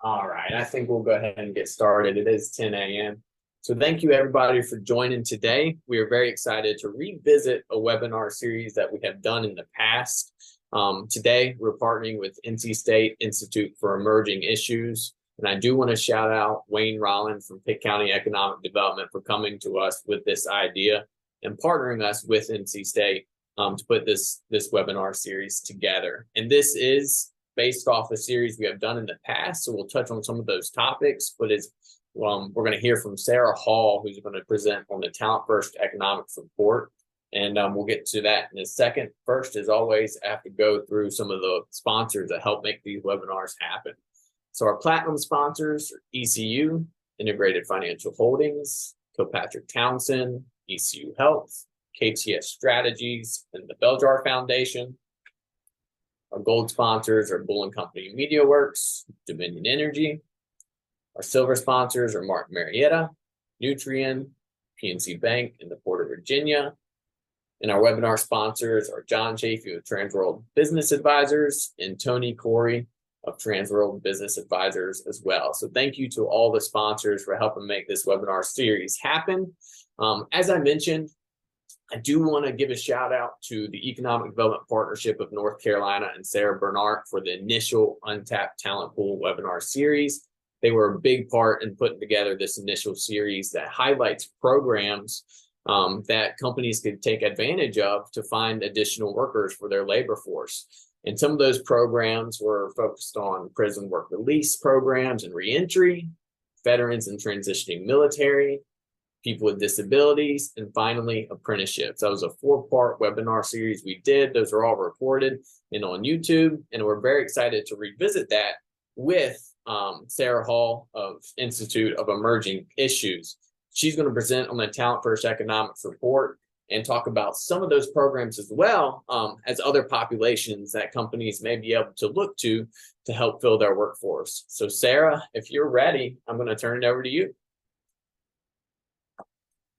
All right, I think we'll go ahead and get started. It is 10 a.m. So thank you everybody for joining today. We are very excited to revisit a webinar series that we have done in the past. Today, we're partnering with NC State Institute for Emerging Issues. And I do want to shout out Wayne Rollin from Pitt County Economic Development for coming to us with this idea and partnering us with NC State to put this webinar series together. And this is based off a series we have done in the past. So we'll touch on some of those topics, but we're going to hear from Sarah Hall, who's going to present on the Talent First Economics Report. And we'll get to that in a second. First, as always, I have to go through some of the sponsors that help make these webinars happen. So our platinum sponsors are ECU, Integrated Financial Holdings, Kilpatrick Townsend, ECU Health, KTS Strategies, and the Beljar Foundation. Our gold sponsors are Bull & Company MediaWorks, Dominion Energy. Our silver sponsors are Mark Marietta, Nutrien, PNC Bank in the Port of Virginia. And our webinar sponsors are John Chafee of Transworld Business Advisors and Tony Corey of Transworld Business Advisors as well. So thank you to all the sponsors for helping make this webinar series happen. As I mentioned, I do want to give a shout out to the Economic Development Partnership of North Carolina and Sarah Bernhardt for the initial Untapped Talent Pool webinar series. They were a big part in putting together this initial series that highlights programs that companies could take advantage of to find additional workers for their labor force. And some of those programs were focused on prison work release programs and reentry, veterans and transitioning military, people with disabilities, and finally, apprenticeships. That was a 4-part webinar series we did. Those are all recorded and on YouTube, and we're very excited to revisit that with Sarah Hall of Institute of Emerging Issues. She's going to present on the Talent First Economics Report and talk about some of those programs as well as other populations that companies may be able to look to help fill their workforce. So Sarah, if you're ready, I'm going to turn it over to you.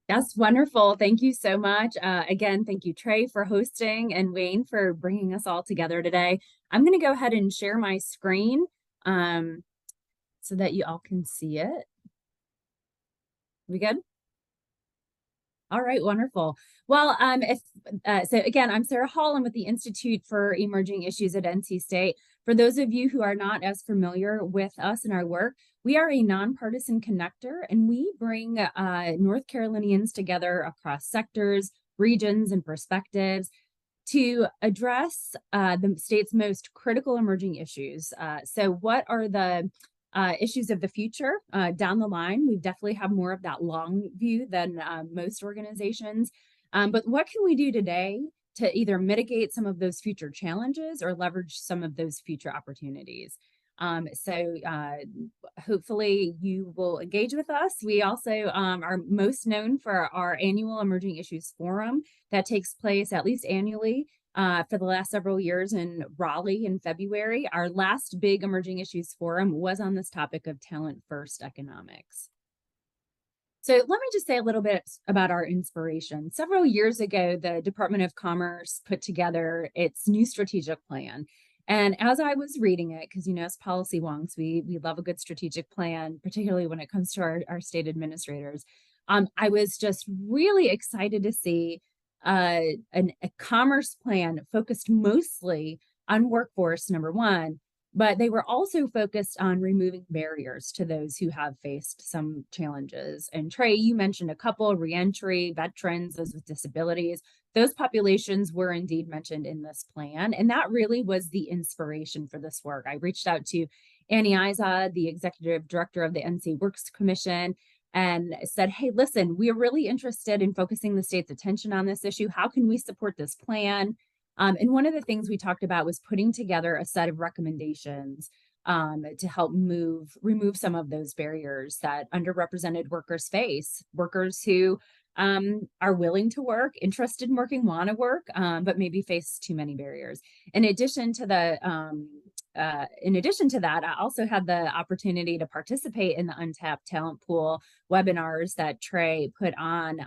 That's wonderful. Thank you so much. Again, thank you, Trey, for hosting and Wayne for bringing us all together today. I'm going to go ahead and share my screen so that you all can see it. We good? All right, wonderful. Well, so again, I'm Sarah Hall. I'm with the Institute for Emerging Issues at NC State. For those of you who are not as familiar with us and our work, we are a nonpartisan connector, and we bring North Carolinians together across sectors, regions, and perspectives to address the state's most critical emerging issues. So what are the issues of the future down the line? We definitely have more of that long view than most organizations. But what can we do today to either mitigate some of those future challenges or leverage some of those future opportunities? So hopefully you will engage with us. We also are most known for our annual Emerging Issues Forum that takes place at least annually for the last several years in Raleigh in February. Our last big Emerging Issues Forum was on this topic of talent first economics. So let me just say a little bit about our inspiration. Several years ago, the Department of Commerce put together its new strategic plan. And as I was reading it, because, you know, as policy wonks, we love a good strategic plan, particularly when it comes to our state administrators. I was just really excited to see a commerce plan focused mostly on workforce, number one, but they were also focused on removing barriers to those who have faced some challenges. And Trey, you mentioned a couple: reentry, veterans, those with disabilities. Those populations were indeed mentioned in this plan. And that really was the inspiration for this work. I reached out to Annie Izod, the executive director of the NC Works Commission, and said, hey, listen, we are really interested in focusing the state's attention on this issue. How can we support this plan? And one of the things we talked about was putting together a set of recommendations to help remove some of those barriers that underrepresented workers face. Workers who are willing to work, interested in working, want to work, but maybe face too many barriers. In addition to that, I also had the opportunity to participate in the Untapped Talent Pool webinars that Trey put on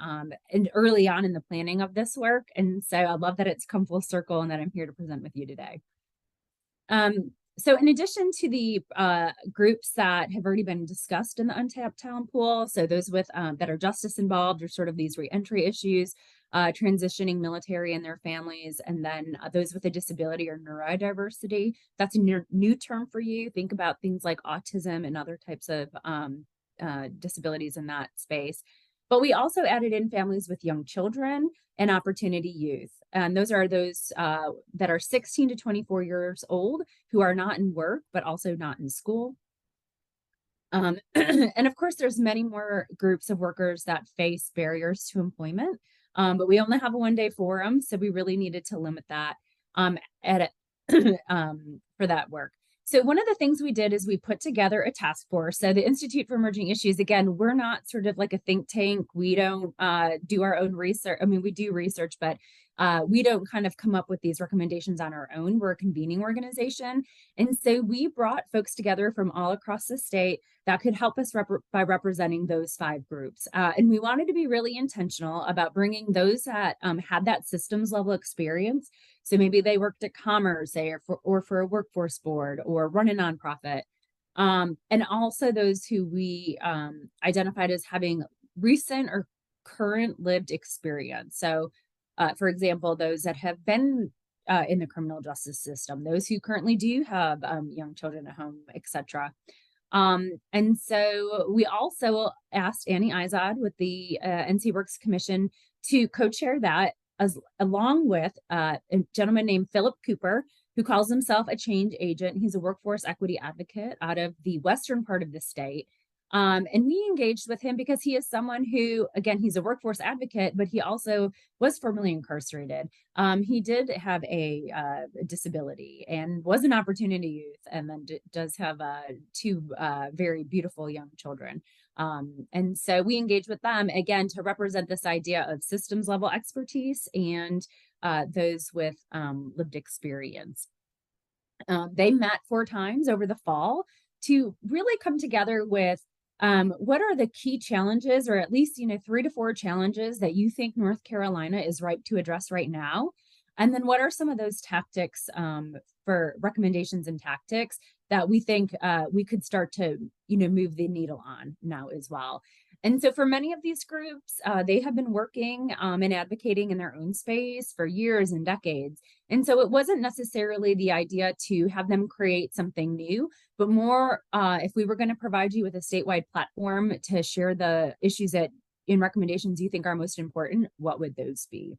and early on in the planning of this work. And so I love that it's come full circle and that I'm here to present with you today. So in addition to the groups that have already been discussed in the Untapped talent pool, so those with that are justice involved or sort of these reentry issues, transitioning military and their families, and then those with a disability or neurodiversity, that's a new term for you. Think about things like autism and other types of disabilities in that space. But we also added in families with young children and opportunity youth. And those are those that are 16 to 24 years old who are not in work, but also not in school. And of course, there's many more groups of workers that face barriers to employment, but we only have a one-day forum, so we really needed to limit that at for that work. So one of the things we did is we put together a task force. So the Institute for Emerging Issues, again, we're not sort of like a think tank. We don't do our own research. I mean, we do research, but we don't kind of come up with these recommendations on our own. We're a convening organization. And so we brought folks together from all across the state that could help us by representing those 5 groups. And we wanted to be really intentional about bringing those that had that systems level experience. So maybe they worked at Commerce or for a workforce board or run a nonprofit. And also those who we identified as having recent or current lived experience. So for example, those that have been in the criminal justice system, those who currently do have young children at home, etc. And so we also asked Annie Izod with the NC Works Commission to co-chair that, along with a gentleman named Philip Cooper, who calls himself a change agent. He's a workforce equity advocate out of the western part of the state. And we engaged with him because he is someone who, again, he's a workforce advocate, but he also was formerly incarcerated. He did have a disability and was an opportunity youth, and then does have 2 very beautiful young children. And so we engaged with them, again, to represent this idea of systems level expertise and those with lived experience. They met 4 times over the fall to really come together with what are the key challenges, or at least, 3 to 4 challenges that you think North Carolina is ripe to address right now? And then what are some of those tactics for recommendations and tactics that we think we could start to, move the needle on now as well? And so for many of these groups, they have been working and advocating in their own space for years and decades. And so it wasn't necessarily the idea to have them create something new, but more if we were going to provide you with a statewide platform to share the issues that in recommendations you think are most important, what would those be?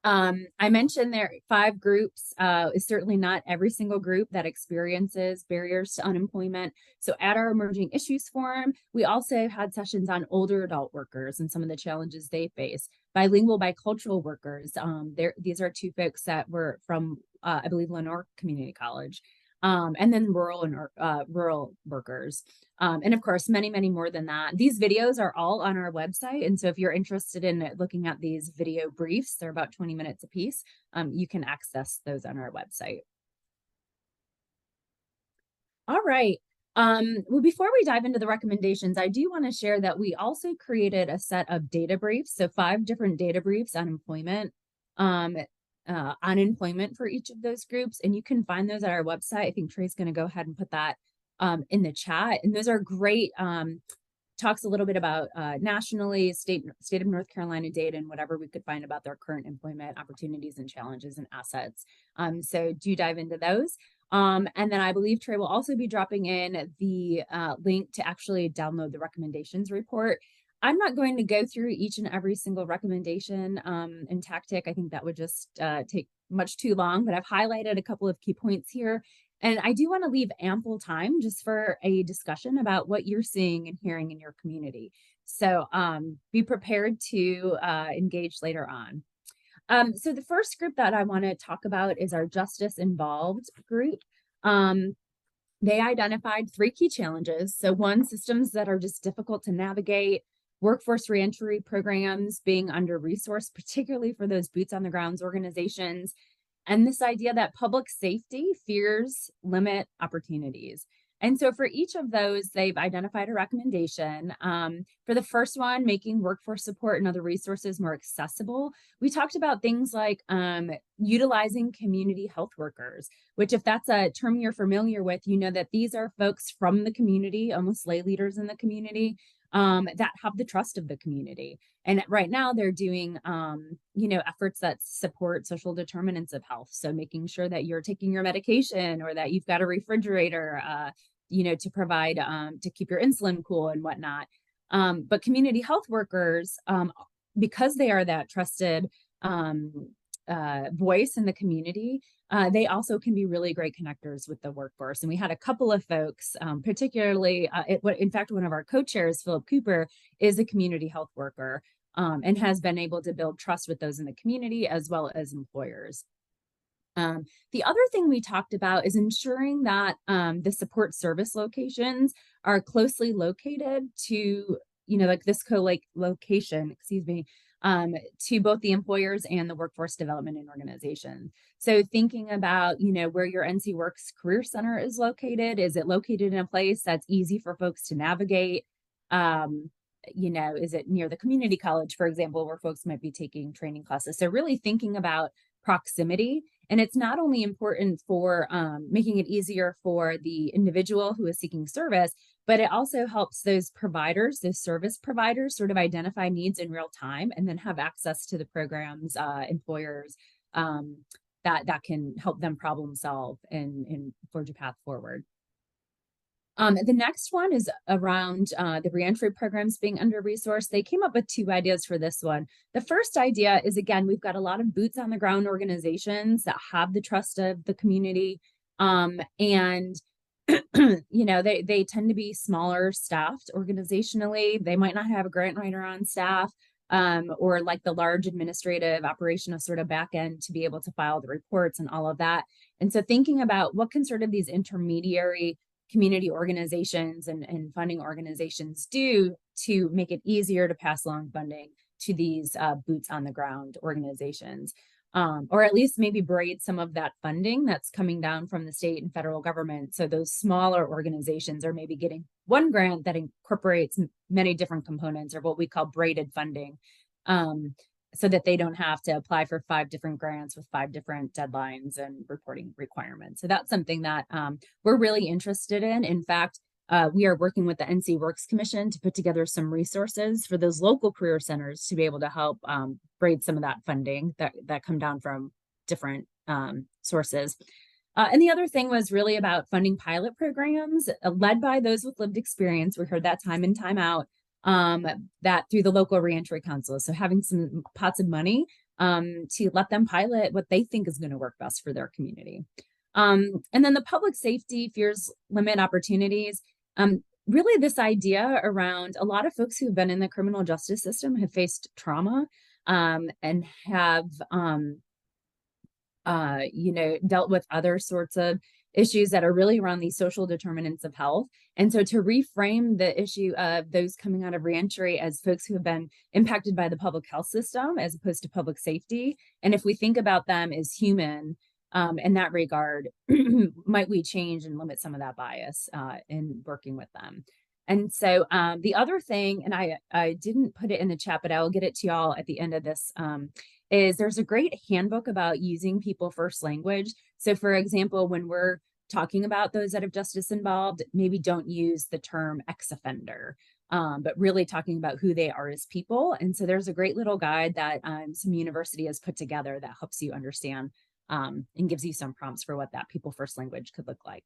I mentioned there 5 groups is certainly not every single group that experiences barriers to unemployment. So at our Emerging Issues Forum, we also had sessions on older adult workers and some of the challenges they face. Bilingual, bicultural workers. These are 2 folks that were from, I believe, Lenore Community College. And then rural workers. And of course, many, many more than that. These videos are all on our website. And so if you're interested in looking at these video briefs, they're about 20 minutes a piece, you can access those on our website. All right. Well, before we dive into the recommendations, I do want to share that we also created a set of data briefs. So 5 different data briefs on employment. Unemployment for each of those groups, and you can find those at our website. I think Trey's going to go ahead and put that in the chat, and those are great. Talks a little bit about nationally, state of North Carolina data, and whatever we could find about their current employment opportunities and challenges and assets. So do dive into those. And then I believe Trey will also be dropping in the link to actually download the recommendations report. I'm not going to go through each and every single recommendation and tactic. I think that would just take much too long, but I've highlighted a couple of key points here. And I do want to leave ample time just for a discussion about what you're seeing and hearing in your community. So be prepared to engage later on. So the first group that I want to talk about is our Justice Involved group. They identified 3 key challenges. So 1, systems that are just difficult to navigate, workforce reentry programs being under-resourced, particularly for those boots on the grounds organizations, and this idea that public safety fears limit opportunities. And so for each of those, they've identified a recommendation. For the first one, making workforce support and other resources more accessible, we talked about things like utilizing community health workers, which, if that's a term you're familiar with, you know that these are folks from the community, almost lay leaders in the community, that have the trust of the community. And right now they're doing, efforts that support social determinants of health. So making sure that you're taking your medication or that you've got a refrigerator, to provide, to keep your insulin cool and whatnot. But community health workers, because they are that trusted voice in the community, they also can be really great connectors with the workforce. And we had a couple of folks, particularly, in fact, one of our co-chairs, Philip Cooper, is a community health worker, and has been able to build trust with those in the community as well as employers. The other thing we talked about is ensuring that the support service locations are closely located to, like this location, excuse me, to both the employers and the workforce development and organization. So thinking about, where your NC Works Career Center is located. Is it located in a place that's easy for folks to navigate? Is it near the community college, for example, where folks might be taking training classes? So really thinking about proximity. And it's not only important for making it easier for the individual who is seeking service, but it also helps those providers, those service providers, sort of identify needs in real time and then have access to the programs, employers, that can help them problem solve and forge a path forward. The next one is around the reentry programs being under-resourced. They came up with two ideas for this one. The first idea is, again, we've got a lot of boots on the ground organizations that have the trust of the community. And, they tend to be smaller staffed organizationally. They might not have a grant writer on staff, or like the large administrative operational sort of back end to be able to file the reports and all of that. And so thinking about what can sort of these intermediary community organizations and funding organizations do to make it easier to pass along funding to these boots on the ground organizations, or at least maybe braid some of that funding that's coming down from the state and federal government. So those smaller organizations are maybe getting one grant that incorporates many different components, or what we call braided funding, so that they don't have to apply for 5 different grants with 5 different deadlines and reporting requirements. So that's something that we're really interested in. In fact, we are working with the NC Works Commission to put together some resources for those local career centers to be able to help braid some of that funding that come down from different sources. And the other thing was really about funding pilot programs led by those with lived experience. We heard that time in, time out, that through the local reentry council. So having some pots of money to let them pilot what they think is going to work best for their community. And then the public safety fears limit opportunities. Really this idea around a lot of folks who've been in the criminal justice system have faced trauma, and have, dealt with other sorts of issues that are really around these social determinants of health. And so to reframe the issue of those coming out of reentry as folks who have been impacted by the public health system as opposed to public safety. And if we think about them as human, in that regard, might we change and limit some of that bias in working with them? And so the other thing, and I didn't put it in the chat, but I will get it to y'all at the end of this, is there's a great handbook about using people first language. So for example, when we're talking about those that have justice involved, maybe don't use the term ex-offender, but really talking about who they are as people. And so there's a great little guide that some university has put together that helps you understand and gives you some prompts for what that people first language could look like.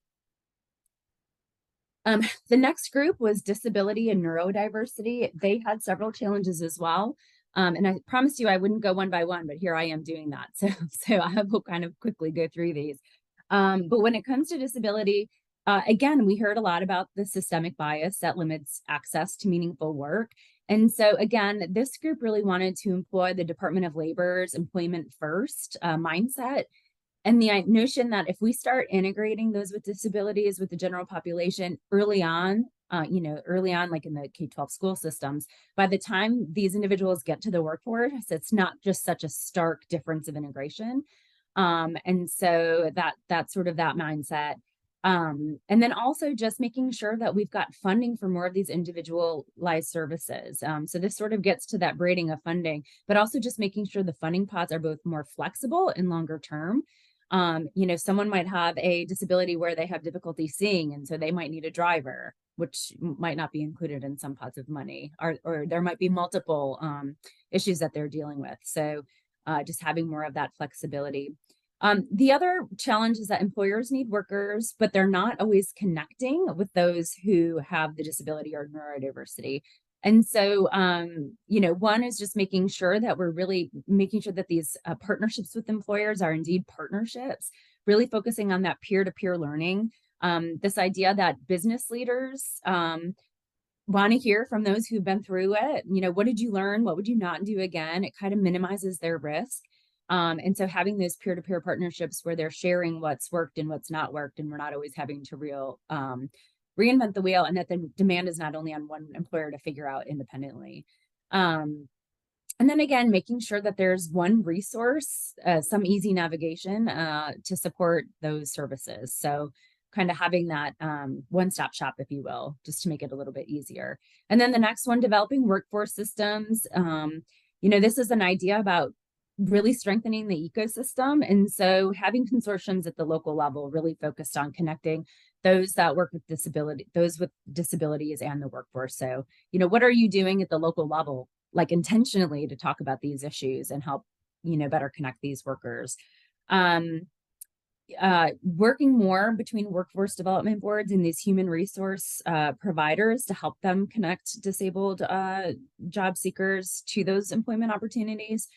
The next group was disability and neurodiversity. They had several challenges as well. And I promised you I wouldn't go one by one, but here I am doing that. So I will kind of quickly go through these. But when it comes to disability, again, we heard a lot about the systemic bias that limits access to meaningful work. And so again, this group really wanted to employ the Department of Labor's employment first mindset, and the notion that if we start integrating those with disabilities with the general population early on, like in the K-12 school systems, by the time these individuals get to the workforce, it's not just such a stark difference of integration. And so that's sort of that mindset. And then also just making sure that we've got funding for more of these individualized services. So this sort of gets to that braiding of funding, but also just making sure the funding pots are both more flexible and longer term. Someone might have a disability where they have difficulty seeing, and so they might need a driver, which might not be included in some pots of money, or there might be multiple issues that they're dealing with. So just having more of that flexibility. The other challenge is that employers need workers, but they're not always connecting with those who have the disability or neurodiversity. And so, one is just making sure that we're really making sure that these partnerships with employers are indeed partnerships, really focusing on that peer-to-peer learning. This idea that business leaders want to hear from those who've been through it. What did you learn? What would you not do again? It kind of minimizes their risk. And so having those peer-to-peer partnerships where they're sharing what's worked and what's not worked, and we're not always having to reinvent the wheel, and that the demand is not only on one employer to figure out independently. And then again, making sure that there's one resource, some easy navigation to support those services. So kind of having that one-stop shop, if you will, just to make it a little bit easier. And then the next one, developing workforce systems. This is an idea about really strengthening the ecosystem. And so having consortiums at the local level really focused on connecting those that work with those with disabilities and the workforce. So, what are you doing at the local level, like intentionally to talk about these issues and help, better connect these workers? Working more between workforce development boards and these human resource providers to help them connect disabled job seekers to those employment opportunities.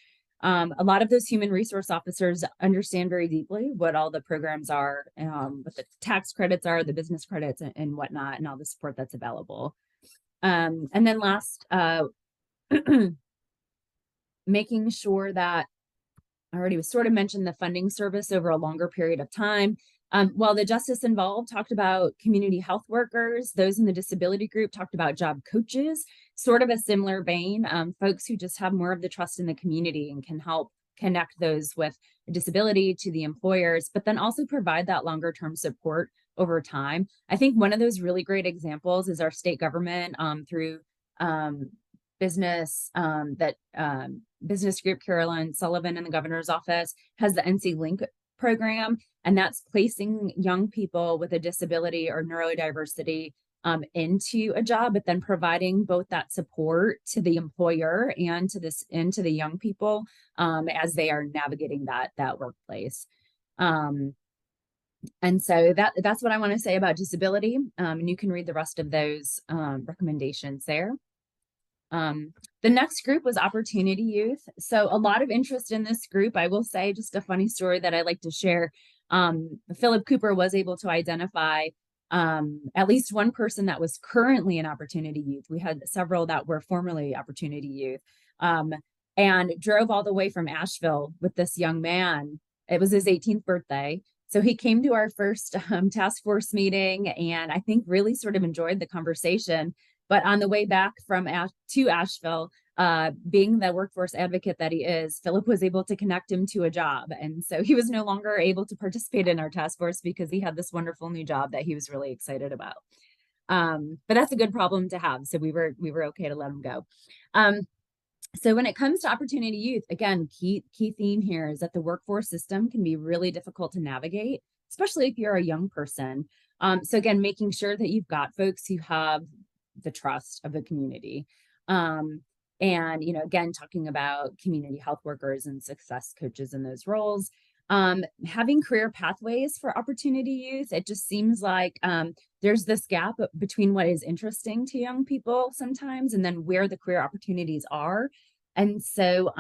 A lot of those human resource officers understand very deeply what all the programs are, what the tax credits are, the business credits and whatnot, and all the support that's available. And then last, making sure that I already was sort of mentioned the funding service over a longer period of time. While the Justice Involved talked about community health workers, those in the disability group talked about job coaches, sort of a similar vein, folks who just have more of the trust in the community and can help connect those with a disability to the employers, but then also provide that longer term support over time. I think one of those really great examples is our state government through business business group. Caroline Sullivan in the governor's office has the NC Link program, and that's placing young people with a disability or neurodiversity into a job, but then providing both that support to the employer and to the young people as they are navigating that workplace. And so that's what I want to say about disability. And you can read the rest of those recommendations there. The next group was Opportunity Youth. So a lot of interest in this group. I will say just a funny story that I like to share. Philip Cooper was able to identify at least one person that was currently an Opportunity Youth. We had several that were formerly Opportunity Youth, and drove all the way from Asheville with this young man. It was his 18th birthday. So he came to our first task force meeting, and I think really sort of enjoyed the conversation. But on the way back to Asheville, being the workforce advocate that he is, Philip was able to connect him to a job. And so he was no longer able to participate in our task force because he had this wonderful new job that he was really excited about. But that's a good problem to have. So we were okay to let him go. So when it comes to Opportunity Youth, again, key theme here is that the workforce system can be really difficult to navigate, especially if you're a young person. So again, making sure that you've got folks who have the trust of the community. And, again, talking about community health workers and success coaches in those roles. Having career pathways for Opportunity Youth, it just seems like there's this gap between what is interesting to young people sometimes and then where the career opportunities are. And so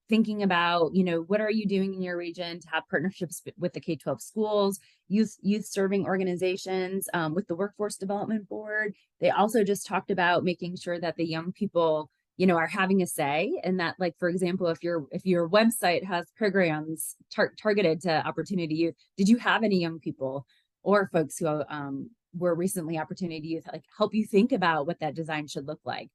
thinking about, what are you doing in your region to have partnerships with the K-12 schools, youth serving organizations, with the Workforce Development Board. They also just talked about making sure that the young people, are having a say, and that, like, for example, if your website has programs targeted to Opportunity Youth, did you have any young people or folks who were recently Opportunity Youth, like, help you think about what that design should look like?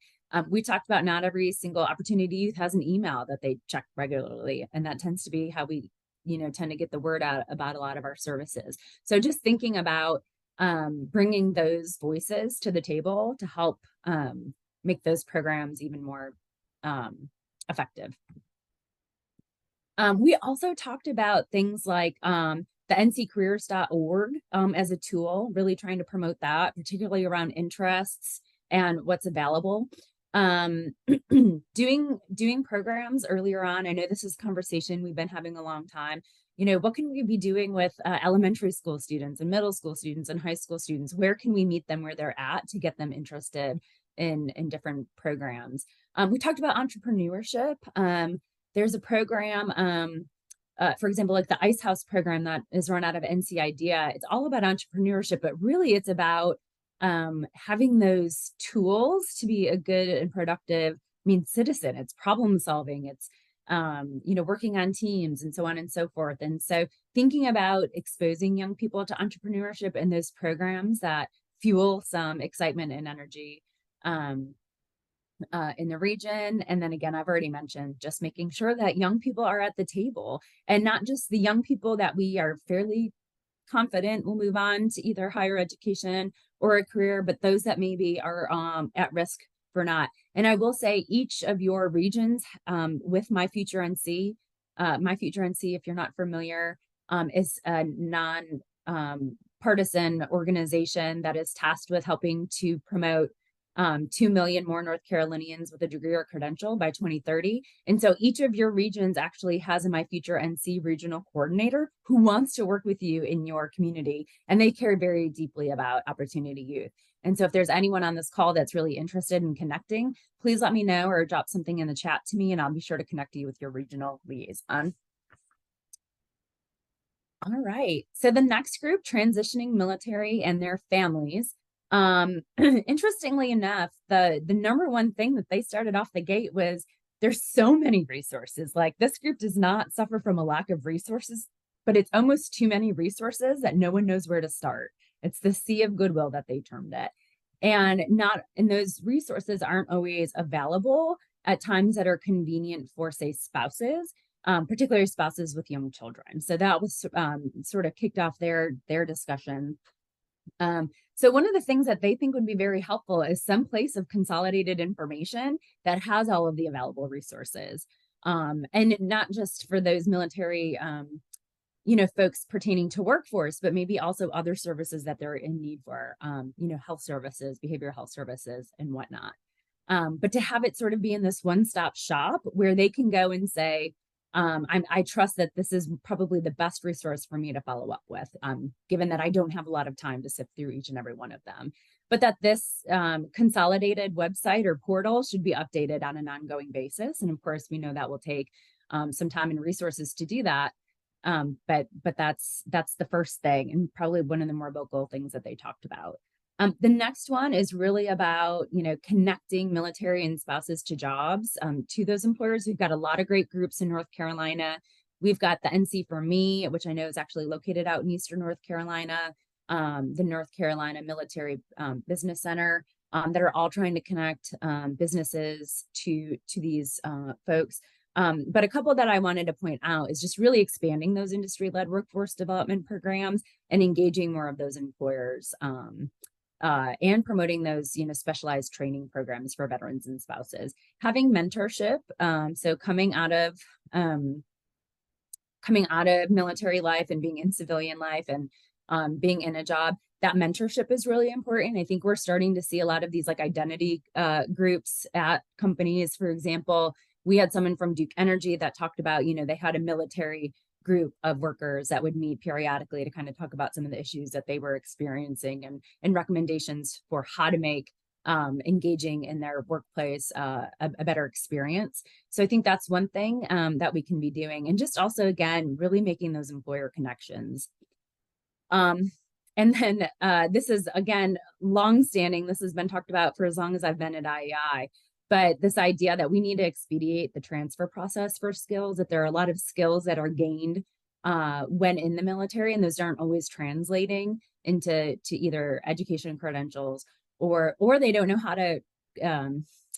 We talked about not every single Opportunity Youth has an email that they check regularly, and that tends to be how we, tend to get the word out about a lot of our services. So just thinking about bringing those voices to the table to help make those programs even more effective. We also talked about things like the nccareers.org as a tool, really trying to promote that, particularly around interests and what's available. Doing programs earlier on. I know this is a conversation we've been having a long time. You know, what can we be doing with elementary school students and middle school students and high school students? Where can we meet them where they're at to get them interested in different programs? We talked about entrepreneurship. There's a program, for example, like the Ice House program that is run out of NC IDEA. It's all about entrepreneurship, but really it's about having those tools to be a good and productive, citizen. It's problem solving. It's working on teams and so on and so forth. And so thinking about exposing young people to entrepreneurship and those programs that fuel some excitement and energy in the region. And then again, I've already mentioned just making sure that young people are at the table, and not just the young people that we are fairly confident will move on to either higher education or a career, but those that maybe are at risk for not. And I will say each of your regions with My Future NC, if you're not familiar, is a non-partisan organization that is tasked with helping to promote 2 million more North Carolinians with a degree or credential by 2030. And so each of your regions actually has a My Future NC regional coordinator who wants to work with you in your community. And they care very deeply about Opportunity Youth. And so if there's anyone on this call that's really interested in connecting, please let me know or drop something in the chat to me, and I'll be sure to connect you with your regional liaison. All right. So the next group, transitioning military and their families. Interestingly enough, the number one thing that they started off the gate was there's so many resources. Like, this group does not suffer from a lack of resources, but it's almost too many resources that no one knows where to start. It's the sea of goodwill that they termed it. And those resources aren't always available at times that are convenient for, say, spouses, particularly spouses with young children. So that was sort of kicked off their discussion. So one of the things that they think would be very helpful is some place of consolidated information that has all of the available resources. And not just for those military, folks pertaining to workforce, but maybe also other services that they're in need for, health services, behavioral health services, and whatnot. But to have it sort of be in this one-stop shop where they can go and say, I trust that this is probably the best resource for me to follow up with, given that I don't have a lot of time to sift through each and every one of them. But that this consolidated website or portal should be updated on an ongoing basis. And of course, we know that will take some time and resources to do that. But that's the first thing, and probably one of the more vocal things that they talked about. The next one is really about, connecting military and spouses to jobs, to those employers. We've got a lot of great groups in North Carolina. We've got the NC for Me, which I know is actually located out in Eastern North Carolina, the North Carolina Military Business Center, that are all trying to connect businesses to these folks. But a couple that I wanted to point out is just really expanding those industry-led workforce development programs and engaging more of those employers. And promoting those, specialized training programs for veterans and spouses. Having mentorship, so coming out of military life and being in civilian life and being in a job, that mentorship is really important. I think we're starting to see a lot of these like identity groups at companies. For example, we had someone from Duke Energy that talked about, they had a military group of workers that would meet periodically to kind of talk about some of the issues that they were experiencing and recommendations for how to make engaging in their workplace a better experience. So I think that's one thing that we can be doing, and just also, again, really making those employer connections. And then this is, again, longstanding. This has been talked about for as long as I've been at IEI. But this idea that we need to expedite the transfer process for skills, that there are a lot of skills that are gained when in the military, and those aren't always translating into either education credentials, or they don't know how to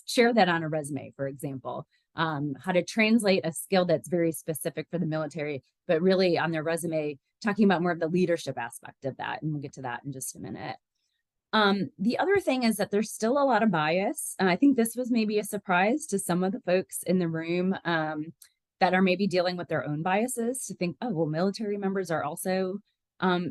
share that on a resume, for example. how to translate a skill that's very specific for the military, but really on their resume, talking about more of the leadership aspect of that. And we'll get to that in just a minute. The other thing is that there's still a lot of bias. I think this was maybe a surprise to some of the folks in the room that are maybe dealing with their own biases, to think, oh, well, military members are also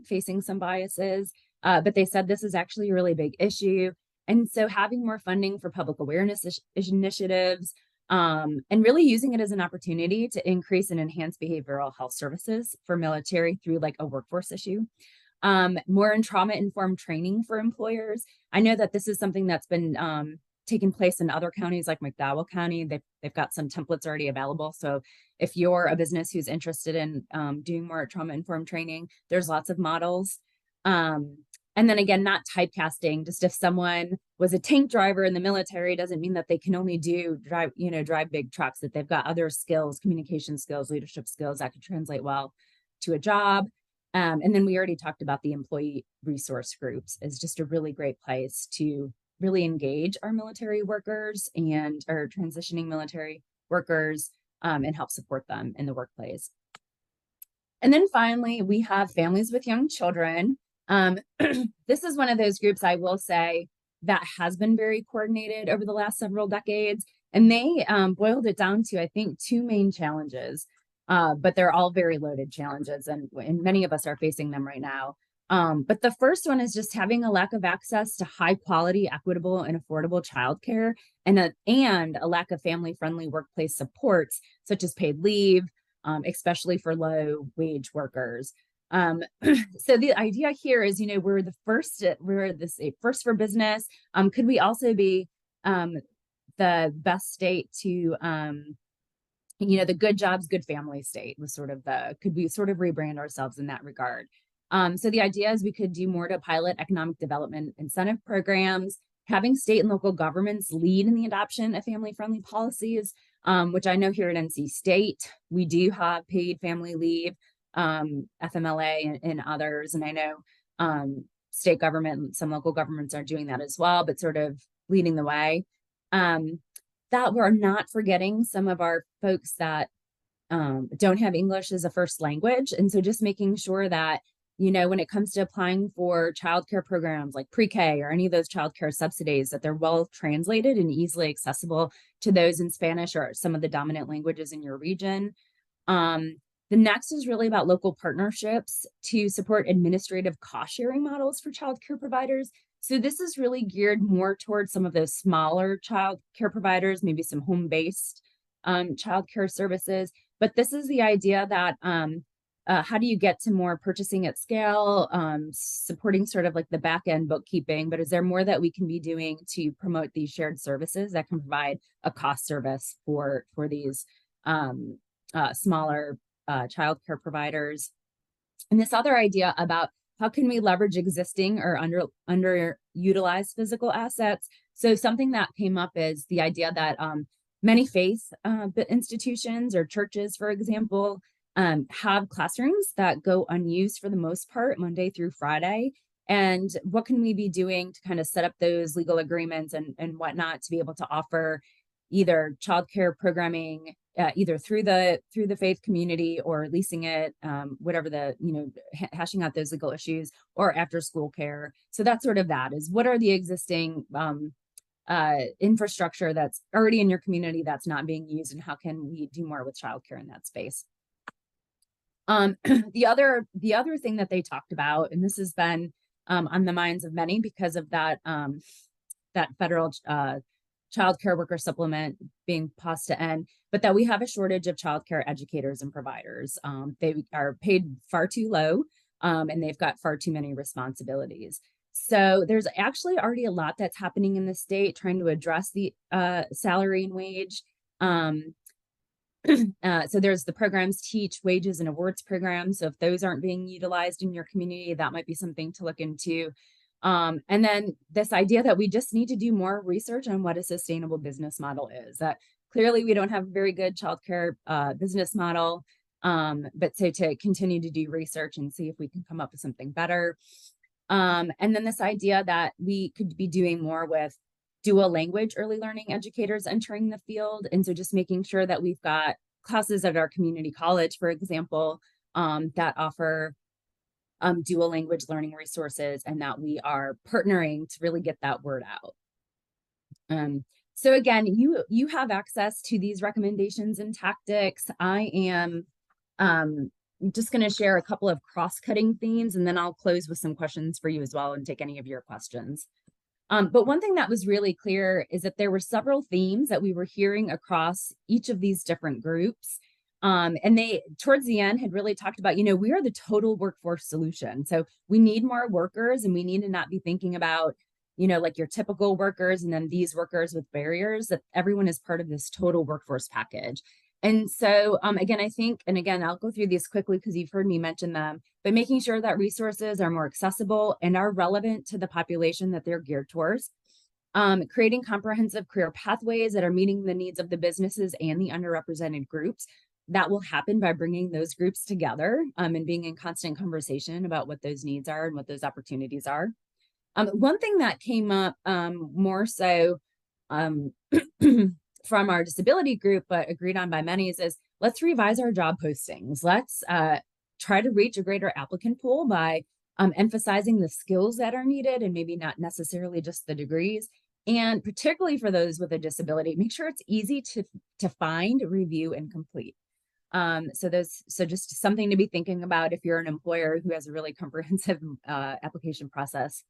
facing some biases. But they said this is actually a really big issue. And so having more funding for public awareness initiatives and really using it as an opportunity to increase and enhance behavioral health services for military through like a workforce issue. More in trauma-informed training for employers. I know that this is something that's been taking place in other counties like McDowell County. They've got some templates already available. So if you're a business who's interested in doing more trauma-informed training, there's lots of models. And then again, not typecasting. Just if someone was a tank driver in the military doesn't mean that they can only drive big trucks, that they've got other skills, communication skills, leadership skills that could translate well to a job. And then we already talked about the employee resource groups as just a really great place to really engage our military workers and our transitioning military workers and help support them in the workplace. And then finally, we have families with young children. This is one of those groups, I will say, that has been very coordinated over the last several decades. And they boiled it down to, I think, two main challenges. But they're all very loaded challenges, and many of us are facing them right now. But the first one is just having a lack of access to high quality, equitable, and affordable childcare, and a lack of family-friendly workplace supports, such as paid leave, especially for low-wage workers. So the idea here is, we're the first, we're this first for business. Could we also be the best state to the good jobs, good family state was sort of could we sort of rebrand ourselves in that regard? So the idea is we could do more to pilot economic development incentive programs, having state and local governments lead in the adoption of family-friendly policies, which I know here at NC State, we do have paid family leave, FMLA and others. And I know state government, some local governments are doing that as well, but sort of leading the way. That we're not forgetting some of our folks that don't have English as a first language. And so just making sure that, when it comes to applying for childcare programs like pre-K or any of those childcare subsidies, that they're well translated and easily accessible to those in Spanish or some of the dominant languages in your region. The next is really about local partnerships to support administrative cost sharing models for childcare providers. So this is really geared more towards some of those smaller child care providers, maybe some home-based childcare services. But this is the idea that how do you get to more purchasing at scale, supporting sort of like the back end bookkeeping, but is there more that we can be doing to promote these shared services that can provide a cost service for these smaller childcare providers? And this other idea about how can we leverage existing or underutilized physical assets? So something that came up is the idea that many faith institutions or churches, for example, have classrooms that go unused for the most part, Monday through Friday. And what can we be doing to kind of set up those legal agreements and whatnot to be able to offer either childcare programming, either through the faith community or leasing it, whatever hashing out those legal issues, or after school care. So that's sort of that is what are the existing infrastructure that's already in your community that's not being used, and how can we do more with childcare in that space? The other thing that they talked about, and this has been on the minds of many because of that that federal child care worker supplement being paused to end, but that we have a shortage of child care educators and providers. They are paid far too low, and they've got far too many responsibilities. So there's actually already a lot that's happening in the state trying to address the salary and wage. So there's the programs, Teach, Wages, and Awards programs. So if those aren't being utilized in your community, that might be something to look into. And then this idea that we just need to do more research on what a sustainable business model is. That clearly we don't have a very good childcare business model, but so to continue to do research and see if we can come up with something better. And then this idea that we could be doing more with dual language early learning educators entering the field. And so just making sure that we've got classes at our community college, for example, that offer dual language learning resources, and that we are partnering to really get that word out. So again, you have access to these recommendations and tactics. I am just going to share a couple of cross-cutting themes, and then I'll close with some questions for you as well and take any of your questions. But one thing that was really clear is that there were several themes that we were hearing across each of these different groups. And they, towards the end, had really talked about, we are the total workforce solution. So we need more workers, and we need to not be thinking about, like your typical workers and then these workers with barriers, that everyone is part of this total workforce package. And so, again, I think, and again, I'll go through these quickly because you've heard me mention them, but making sure that resources are more accessible and are relevant to the population that they're geared towards. Creating comprehensive career pathways that are meeting the needs of the businesses and the underrepresented groups. That will happen by bringing those groups together and being in constant conversation about what those needs are and what those opportunities are. One thing that came up more so from our disability group, but agreed on by many, is let's revise our job postings. Let's try to reach a greater applicant pool by emphasizing the skills that are needed and maybe not necessarily just the degrees. And particularly for those with a disability, make sure it's easy to find, review, and complete. So just something to be thinking about if you're an employer who has a really comprehensive application process.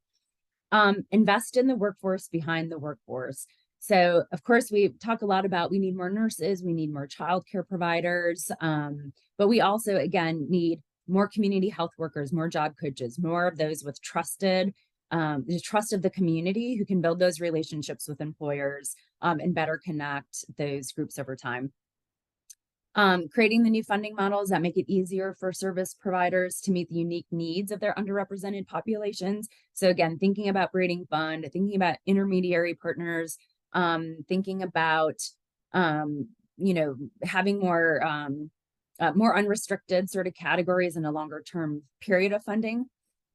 Invest in the workforce behind the workforce. So of course we talk a lot about, we need more nurses, we need more childcare providers, but we also, again, need more community health workers, more job coaches, more of those with the trust of the community who can build those relationships with employers and better connect those groups over time. Creating the new funding models that make it easier for service providers to meet the unique needs of their underrepresented populations. So again, thinking about braiding fund, thinking about intermediary partners, thinking about, having more unrestricted sort of categories and a longer term period of funding.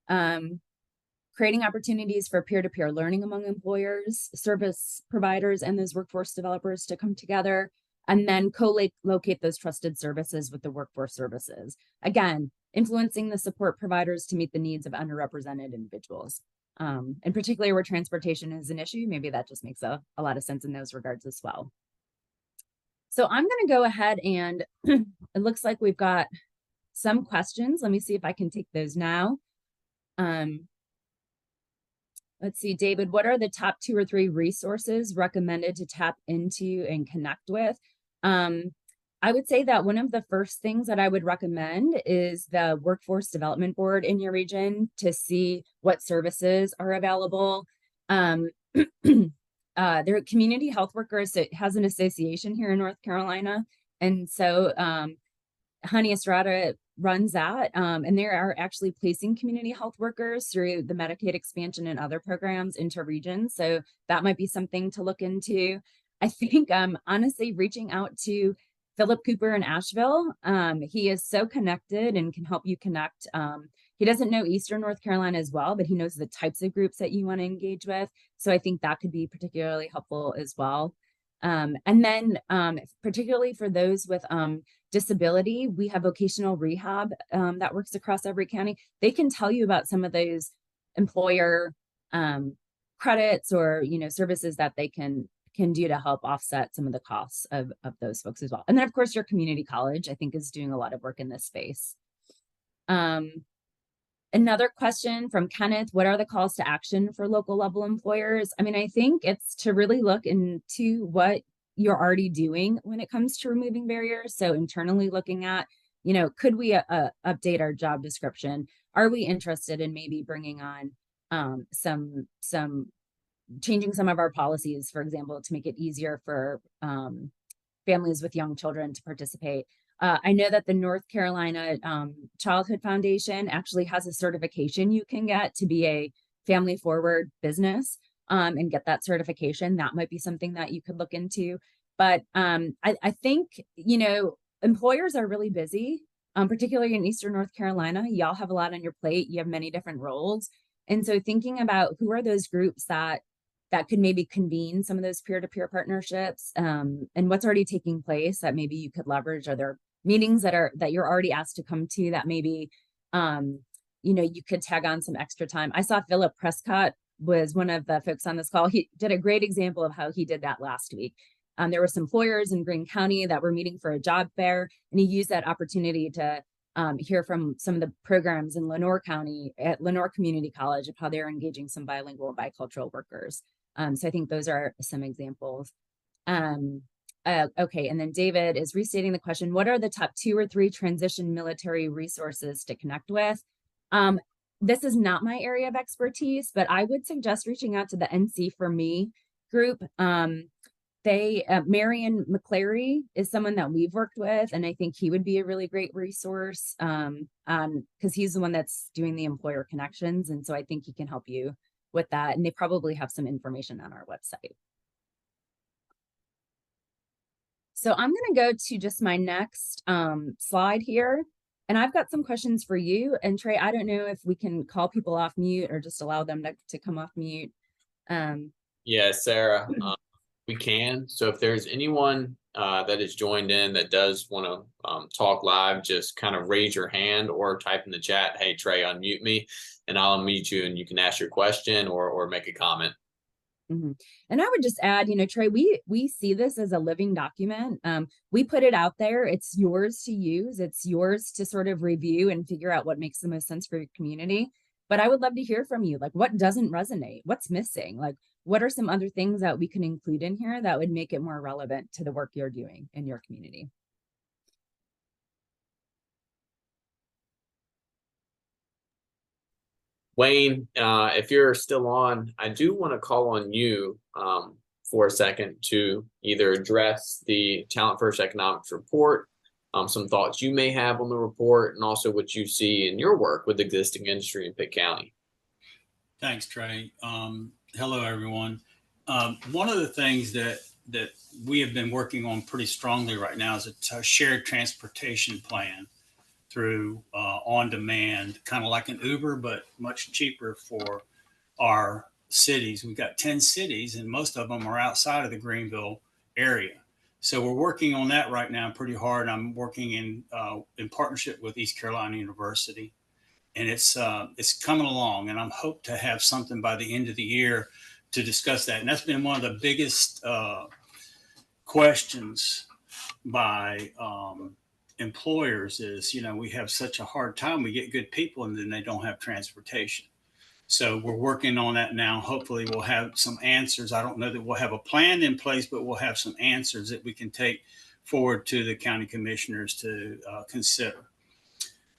Creating opportunities for peer-to-peer learning among employers, service providers, and those workforce developers to come together. And then co-locate those trusted services with the workforce services. Again, influencing the support providers to meet the needs of underrepresented individuals. And particularly where transportation is an issue, maybe that just makes a lot of sense in those regards as well. So I'm going to go ahead and it looks like we've got some questions. Let me see if I can take those now. Let's see, David, what are the top 2 or 3 resources recommended to tap into and connect with? I would say that one of the first things that I would recommend is the Workforce Development Board in your region to see what services are available. Their community health workers, it has an association here in North Carolina. And so Honey Estrada runs that, and they are actually placing community health workers through the Medicaid expansion and other programs into regions. So that might be something to look into. I think honestly, reaching out to Philip Cooper in Asheville, he is so connected and can help you connect. He doesn't know Eastern North Carolina as well, but he knows the types of groups that you want to engage with. So I think that could be particularly helpful as well. And then particularly for those with disability, we have vocational rehab that works across every county. They can tell you about some of those employer credits or services that they can do to help offset some of the costs of those folks as well. And then of course your community college, I think, is doing a lot of work in this space. Another question from Kenneth, what are the calls to action for local level employers? I mean, I think it's to really look into what you're already doing when it comes to removing barriers. So internally looking at, could we update our job description? Are we interested in maybe bringing on changing some of our policies, for example, to make it easier for families with young children to participate? I know that the North Carolina Childhood Foundation actually has a certification you can get to be a family forward business and get that certification. That might be something that you could look into. But I think, employers are really busy, particularly in Eastern North Carolina. Y'all have a lot on your plate. You have many different roles. And so thinking about who are those groups that that could maybe convene some of those peer-to-peer partnerships, and what's already taking place that maybe you could leverage. Are there meetings that you're already asked to come to that maybe you could tag on some extra time? I saw Philip Prescott was one of the folks on this call. He did a great example of how he did that last week. There were some employers in Greene County that were meeting for a job fair, and he used that opportunity to hear from some of the programs in Lenore County at Lenore Community College of how they're engaging some bilingual bicultural workers. So I think those are some examples. Okay, and then David is restating the question: what are the top 2 or 3 transition military resources to connect with? This is not my area of expertise, but I would suggest reaching out to the NC for Me group. Marion McClary is someone that we've worked with, and I think he would be a really great resource because he's the one that's doing the employer connections. And so I think he can help you with that. And they probably have some information on our website. So I'm going to go to just my next slide here. And I've got some questions for you. And Trey, I don't know if we can call people off mute or just allow them to come off mute. Yeah, Sarah, we can. So if there's anyone that is joined in that does want to talk live, just kind of raise your hand or type in the chat, hey, Trey, unmute me, and I'll unmute you and you can ask your question or make a comment. Mm-hmm. And I would just add, Trey, we see this as a living document. We put it out there. It's yours to use. It's yours to sort of review and figure out what makes the most sense for your community. But I would love to hear from you. Like, what doesn't resonate? What's missing? Like, what are some other things that we can include in here that would make it more relevant to the work you're doing in your community? Wayne, if you're still on, I do want to call on you for a second to either address the Talent First Economics report, some thoughts you may have on the report, and also what you see in your work with existing industry in Pitt County. Thanks, Trey. Hello, everyone. One of the things that we have been working on pretty strongly right now is a shared transportation plan through on demand, kind of like an Uber, but much cheaper for our cities. We've got 10 cities, and most of them are outside of the Greenville area. So we're working on that right now pretty hard. I'm working in partnership with East Carolina University, and it's coming along. And I'm hope to have something by the end of the year to discuss that. And that's been one of the biggest questions by employers is, we have such a hard time. We get good people and then they don't have transportation. So we're working on that now. Hopefully we'll have some answers. I don't know that we'll have a plan in place, but we'll have some answers that we can take forward to the county commissioners to consider.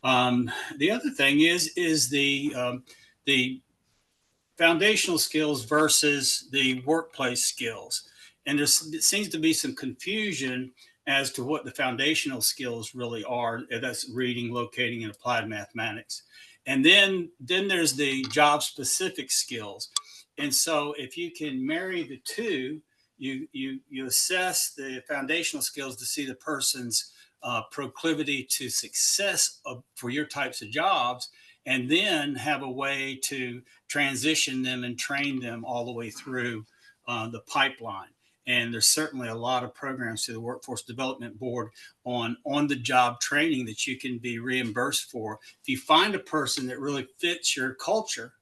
The other thing is the foundational skills versus the workplace skills. And it seems to be some confusion as to what the foundational skills really are. That's reading, locating, and applied mathematics. And then there's the job specific skills. And so if you can marry the two, you assess the foundational skills to see the person's proclivity to success for your types of jobs, and then have a way to transition them and train them all the way through the pipeline. And there's certainly a lot of programs through the Workforce Development Board on the job training that you can be reimbursed for. If you find a person that really fits your culture,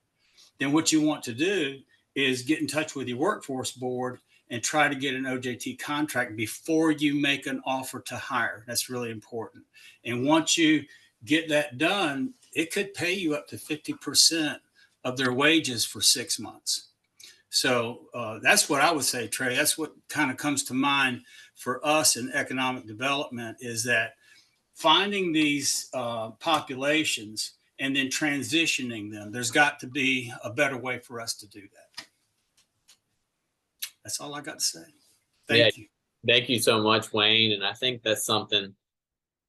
then what you want to do is get in touch with your workforce board and try to get an OJT contract before you make an offer to hire. That's really important. And once you get that done, it could pay you up to 50% of their wages for 6 months. So that's what I would say, Trey. That's what kind of comes to mind for us in economic development, is that finding these populations and then transitioning them. There's got to be a better way for us to do that. That's all I got to say. Thank you. Thank you so much, Wayne. And I think that's something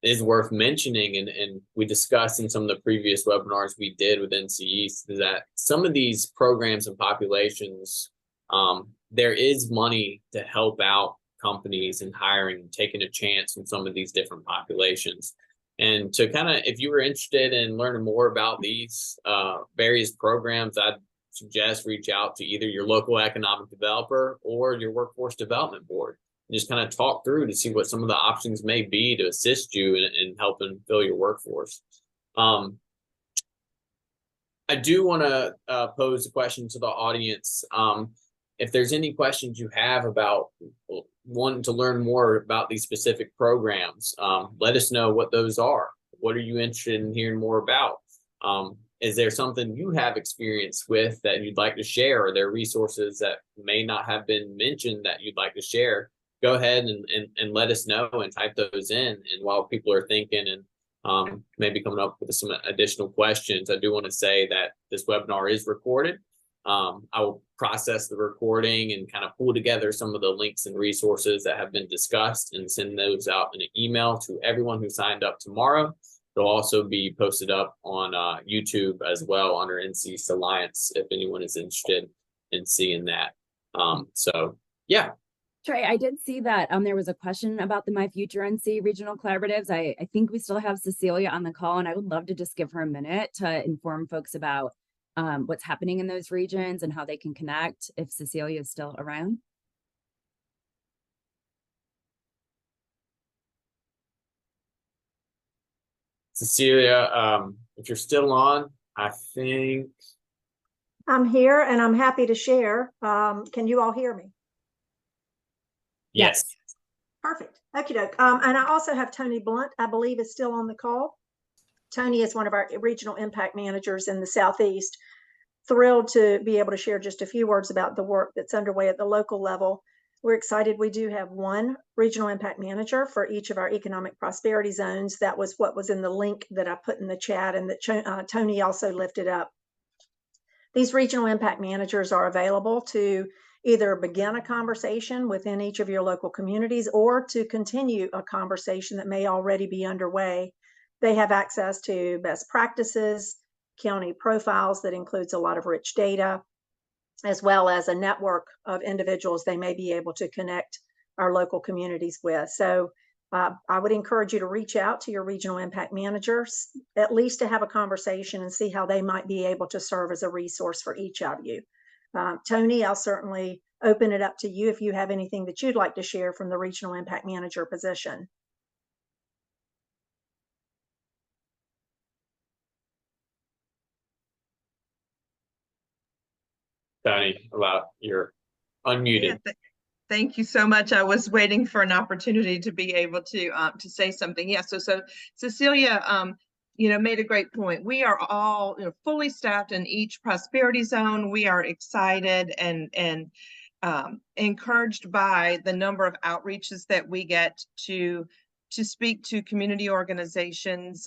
is worth mentioning, and we discussed in some of the previous webinars we did with NCEs, is that some of these programs and populations, there is money to help out companies in hiring and taking a chance in some of these different populations. And to kind of, if you were interested in learning more about these various programs, I'd suggest reach out to either your local economic developer or your workforce development board. And just kind of talk through to see what some of the options may be to assist you in helping fill your workforce. I do want to pose a question to the audience. If there's any questions you have about wanting to learn more about these specific programs, let us know what those are. What are you interested in hearing more about? Is there something you have experience with that you'd like to share? Are there resources that may not have been mentioned that you'd like to share? Go ahead and let us know and type those in. And while people are thinking and maybe coming up with some additional questions, I do want to say that this webinar is recorded. I will process the recording and kind of pull together some of the links and resources that have been discussed and send those out in an email to everyone who signed up tomorrow. It'll also be posted up on YouTube as well under NC Alliance if anyone is interested in seeing that. So yeah. Trey, I did see that there was a question about the My Future NC regional collaboratives. I think we still have Cecilia on the call, and I would love to just give her a minute to inform folks about what's happening in those regions and how they can connect if Cecilia is still around. Cecilia, if you're still on, I think. I'm here and I'm happy to share. Can you all hear me? Yes. Perfect. Okie doke. And I also have Tony Blunt, I believe, is still on the call. Tony is one of our regional impact managers in the Southeast. Thrilled to be able to share just a few words about the work that's underway at the local level. We're excited. We do have one regional impact manager for each of our economic prosperity zones. That was what was in the link that I put in the chat and that Tony also lifted up. These regional impact managers are available to either begin a conversation within each of your local communities or to continue a conversation that may already be underway. They have access to best practices, county profiles that includes a lot of rich data, as well as a network of individuals they may be able to connect our local communities with. So I would encourage you to reach out to your regional impact managers, at least to have a conversation and see how they might be able to serve as a resource for each of you. Tony, I'll certainly open it up to you if you have anything that you'd like to share from the regional impact manager position. Tony, you're unmuted. Yeah, thank you so much. I was waiting for an opportunity to be able to say something. Yeah. So Cecilia, made a great point. We are all fully staffed in each prosperity zone. We are excited and encouraged by the number of outreaches that we get to speak to community organizations,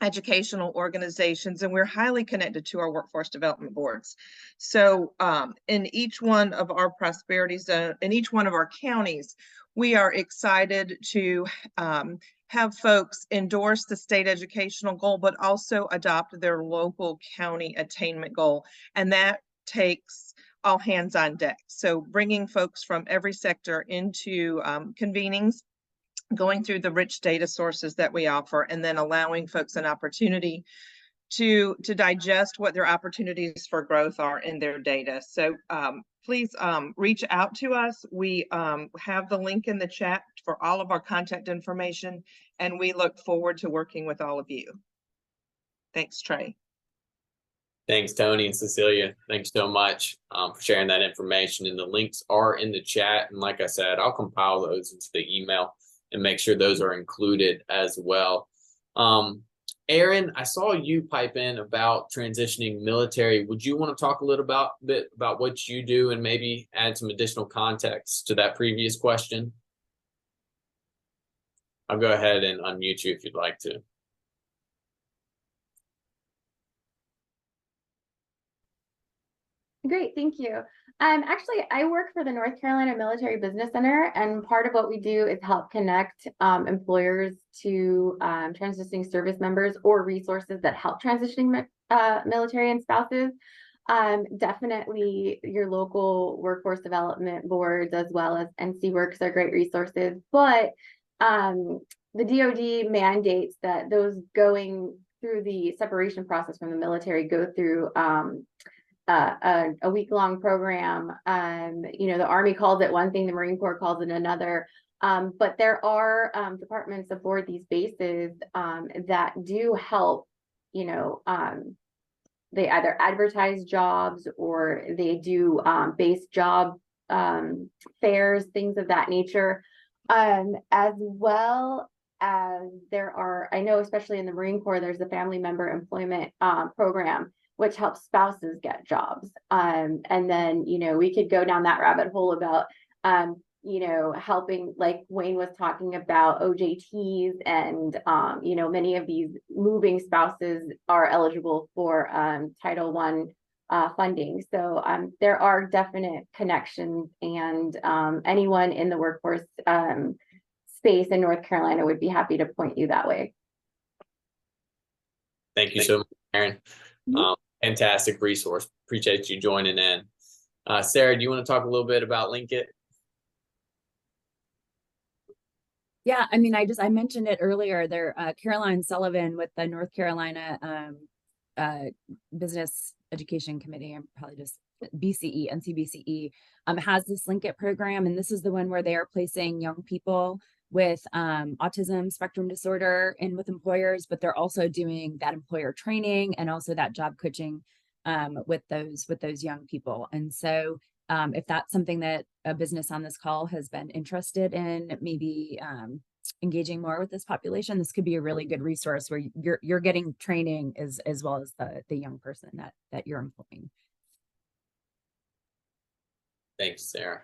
educational organizations, and we're highly connected to our workforce development boards. So in each one of our prosperity zone, in each one of our counties, we are excited to have folks endorse the state educational goal, but also adopt their local county attainment goal. And that takes all hands on deck. So bringing folks from every sector into convenings, going through the rich data sources that we offer, and then allowing folks an opportunity to digest what their opportunities for growth are in their data. So please reach out to us. We have the link in the chat for all of our contact information, and we look forward to working with all of you. Thanks, Trey. Thanks, Tony and Cecilia. Thanks so much for sharing that information. And the links are in the chat. And like I said, I'll compile those into the email and make sure those are included as well. Aaron, I saw you pipe in about transitioning military. Would you want to talk a little bit about what you do and maybe add some additional context to that previous question? I'll go ahead and unmute you if you'd like to. Great, thank you. Actually, I work for the North Carolina Military Business Center, and part of what we do is help connect employers to transitioning service members or resources that help transitioning military and spouses. Definitely your local workforce development boards as well as NC Works are great resources, but the DoD mandates that those going through the separation process from the military go through a week-long program. The Army calls it one thing, the Marine Corps calls it another. But there are departments aboard these bases that do help, they either advertise jobs or they do base job fairs, things of that nature, as well as I know, especially in the Marine Corps, there's the family member employment program, which helps spouses get jobs. And then, we could go down that rabbit hole about, helping, like Wayne was talking about, OJTs, and, many of these moving spouses are eligible for Title I funding. So there are definite connections, and anyone in the workforce space in North Carolina would be happy to point you that way. Thank you so much, Aaron. Fantastic resource. Appreciate you joining in. Sarah, do you want to talk a little bit about Linkit? Yeah, I mean, I mentioned it earlier. There, Caroline Sullivan with the North Carolina Business Education Committee, and probably just BCE, NCBCE, has this Linkit program, and this is the one where they are placing young people with autism spectrum disorder in with employers, but they're also doing that employer training and also that job coaching with those young people. And so if that's something that a business on this call has been interested in, maybe engaging more with this population, this could be a really good resource where you're getting training as well as the young person that you're employing. Thanks, Sarah.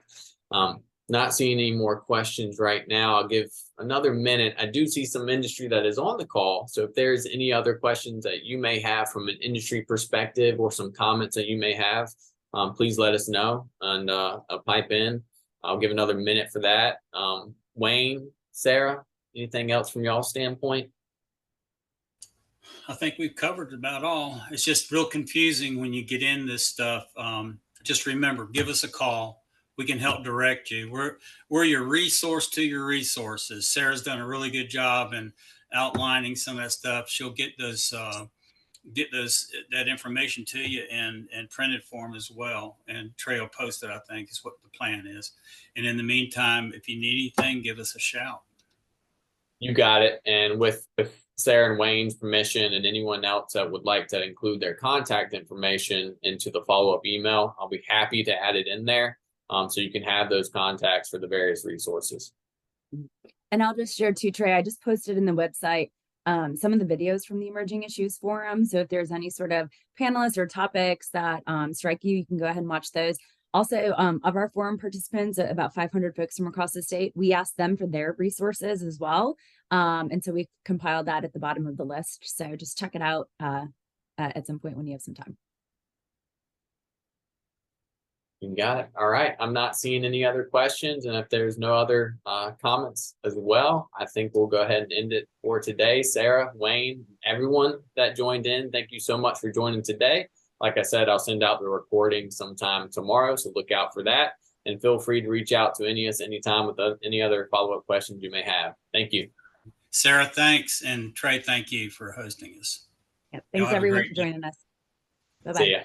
Not seeing any more questions right now. I'll give another minute. I do see some industry that is on the call. So if there's any other questions that you may have from an industry perspective or some comments that you may have, please let us know, and I'll pipe in. I'll give another minute for that. Wayne, Sarah, anything else from y'all's standpoint? I think we've covered about all. It's just real confusing when you get in this stuff. Just remember, give us a call. We can help direct you. We're your resource to your resources. Sarah's done a really good job in outlining some of that stuff. She'll get that information to you in printed form as well. And Trey will post it, I think, is what the plan is. And in the meantime, if you need anything, give us a shout. You got it. And with Sarah and Wayne's permission, and anyone else that would like to include their contact information into the follow-up email, I'll be happy to add it in there. So you can have those contacts for the various resources. And I'll just share too, Trey, I just posted in the website some of the videos from the Emerging Issues Forum. So if there's any sort of panelists or topics that strike you, you can go ahead and watch those. Also, of our forum participants, about 500 folks from across the state, we asked them for their resources as well. And so we compiled that at the bottom of the list. So just check it out at some point when you have some time. You got it. All right. I'm not seeing any other questions. And if there's no other comments as well, I think we'll go ahead and end it for today. Sarah, Wayne, everyone that joined in, thank you so much for joining today. Like I said, I'll send out the recording sometime tomorrow, so look out for that. And feel free to reach out to us anytime with any other follow-up questions you may have. Thank you. Sarah, thanks. And Trey, thank you for hosting us. Yep. Thanks everyone for joining us. Bye-bye. See ya.